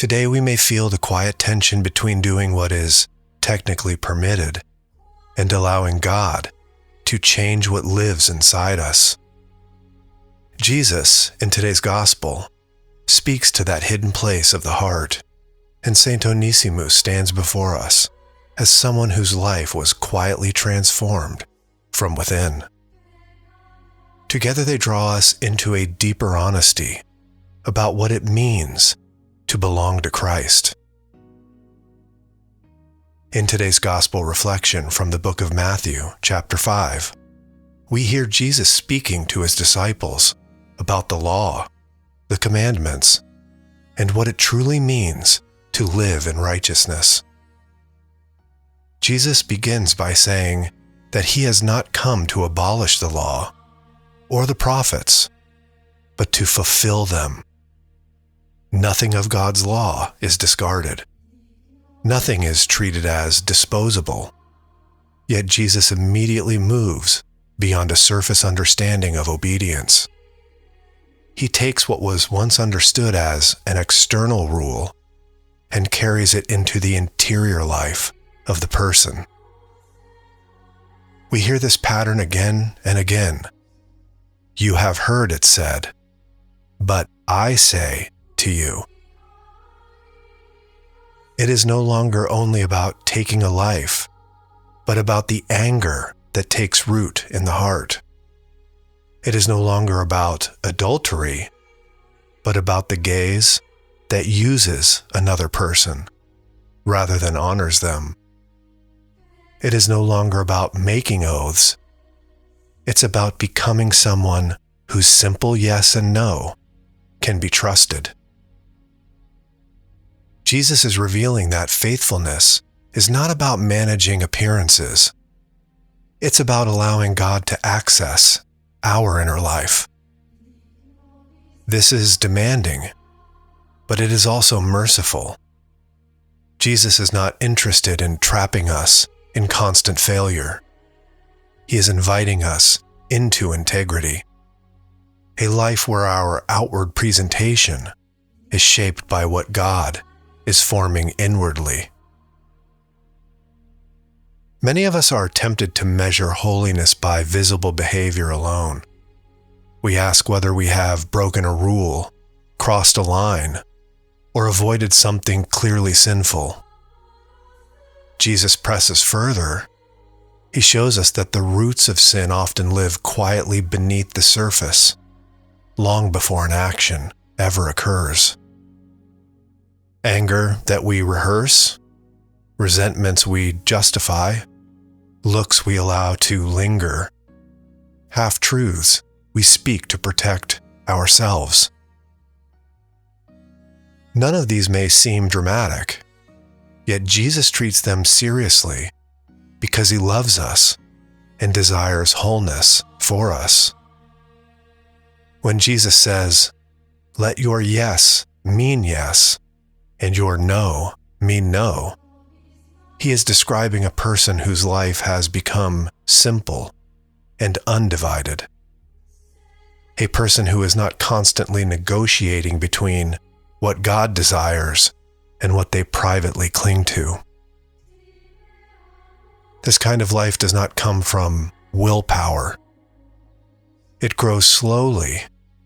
Today we may feel the quiet tension between doing what is technically permitted and allowing God to change what lives inside us. Jesus, in today's gospel, speaks to that hidden place of the heart, and Saint Onesimus stands before us as someone whose life was quietly transformed from within. Together they draw us into a deeper honesty about what it means to belong to Christ. In today's gospel reflection from the book of Matthew, chapter 5, we hear Jesus speaking to his disciples about the law, the commandments, and what it truly means to live in righteousness. Jesus begins by saying that he has not come to abolish the law or the prophets, but to fulfill them. Nothing of God's law is discarded. Nothing is treated as disposable. Yet Jesus immediately moves beyond a surface understanding of obedience. He takes what was once understood as an external rule and carries it into the interior life of the person. We hear this pattern again and again. You have heard it said, but I say to you. It is no longer only about taking a life, but about the anger that takes root in the heart. It is no longer about adultery, but about the gaze that uses another person rather than honors them. It is no longer about making oaths. It's about becoming someone whose simple yes and no can be trusted. Jesus is revealing that faithfulness is not about managing appearances. It's about allowing God to access our inner life. This is demanding, but it is also merciful. Jesus is not interested in trapping us in constant failure. He is inviting us into integrity, a life where our outward presentation is shaped by what God is forming inwardly. Many of us are tempted to measure holiness by visible behavior alone. We ask whether we have broken a rule, crossed a line, or avoided something clearly sinful. Jesus presses further. He shows us that the roots of sin often live quietly beneath the surface, long before an action ever occurs. Anger that we rehearse, resentments we justify, looks we allow to linger, half-truths we speak to protect ourselves. None of these may seem dramatic, yet Jesus treats them seriously because he loves us and desires wholeness for us. When Jesus says, "Let your yes mean yes, and your no mean no," he is describing a person whose life has become simple and undivided. A person who is not constantly negotiating between what God desires and what they privately cling to. This kind of life does not come from willpower. It grows slowly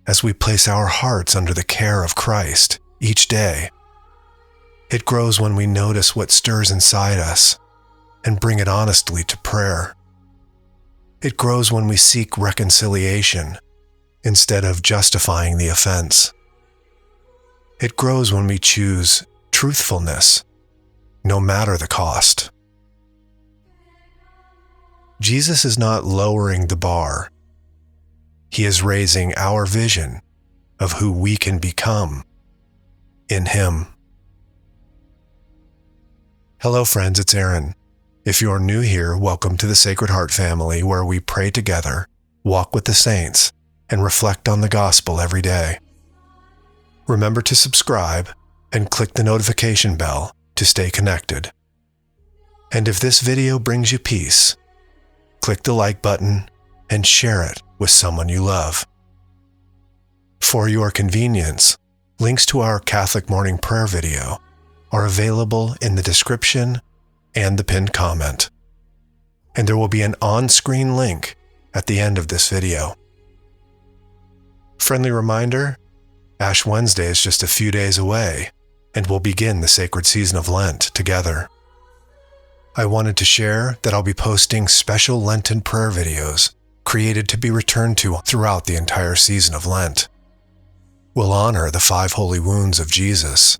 as we place our hearts under the care of Christ each day. It grows when we notice what stirs inside us and bring it honestly to prayer. It grows when we seek reconciliation instead of justifying the offense. It grows when we choose truthfulness, no matter the cost. Jesus is not lowering the bar. He is raising our vision of who we can become in Him. Hello friends, it's Aaron. If you're new here, welcome to the Sacred Heart family, where we pray together, walk with the saints, and reflect on the gospel every day. Remember to subscribe and click the notification bell to stay connected. And if this video brings you peace, click the like button and share it with someone you love. For your convenience, Links to our Catholic morning prayer video are available in the description and the pinned comment. And there will be an on-screen link at the end of this video. Friendly reminder, Ash Wednesday is just a few days away, and we'll begin the sacred season of Lent together. I wanted to share that I'll be posting special Lenten prayer videos created to be returned to throughout the entire season of Lent. We'll honor the 5 holy wounds of Jesus,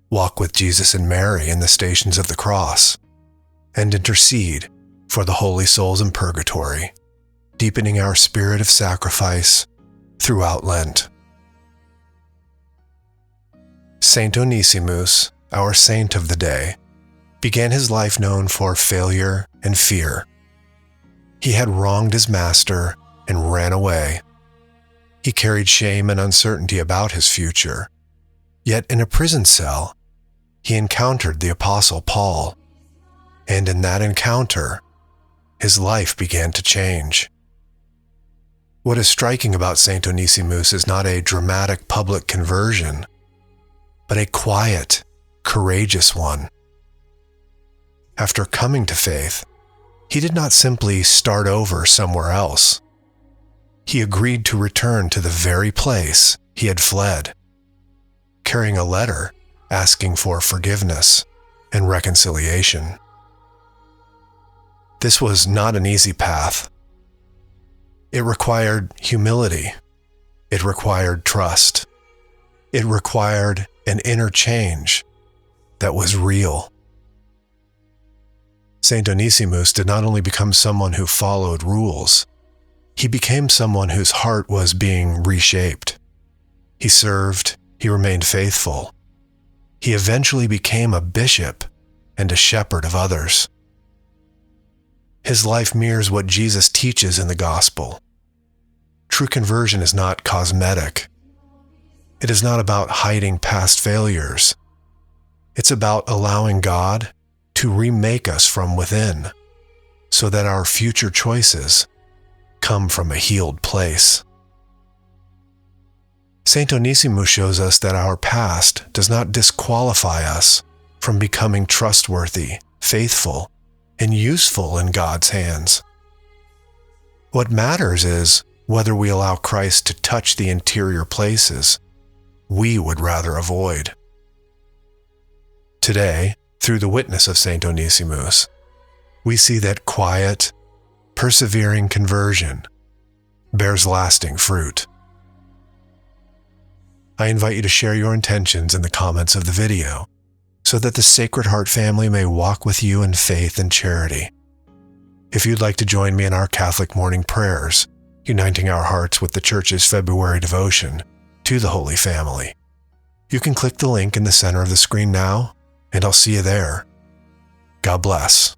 walk with Jesus and Mary in the Stations of the Cross, and intercede for the holy souls in purgatory, deepening our spirit of sacrifice throughout Lent. Saint Onesimus, our saint of the day, began his life known for failure and fear. He had wronged his master and ran away. He carried shame and uncertainty about his future. Yet in a prison cell, he encountered the Apostle Paul, and in that encounter, his life began to change. What is striking about Saint Onesimus is not a dramatic public conversion, but a quiet, courageous one. After coming to faith, he did not simply start over somewhere else. He agreed to return to the very place he had fled, carrying a letter asking for forgiveness and reconciliation. This was not an easy path. It required humility. It required trust. It required an inner change that was real. Saint Onesimus did not only become someone who followed rules, he became someone whose heart was being reshaped. He served, he remained faithful. He eventually became a bishop and a shepherd of others. His life mirrors what Jesus teaches in the gospel. True conversion is not cosmetic. It is not about hiding past failures. It's about allowing God to remake us from within, so that our future choices come from a healed place. Saint Onesimus shows us that our past does not disqualify us from becoming trustworthy, faithful, and useful in God's hands. What matters is whether we allow Christ to touch the interior places we would rather avoid. Today, through the witness of Saint Onesimus, we see that quiet, persevering conversion bears lasting fruit. I invite you to share your intentions in the comments of the video so that the Sacred Heart family may walk with you in faith and charity. If you'd like to join me in our Catholic morning prayers, uniting our hearts with the Church's February devotion to the Holy Family, you can click the link in the center of the screen now, and I'll see you there. God bless.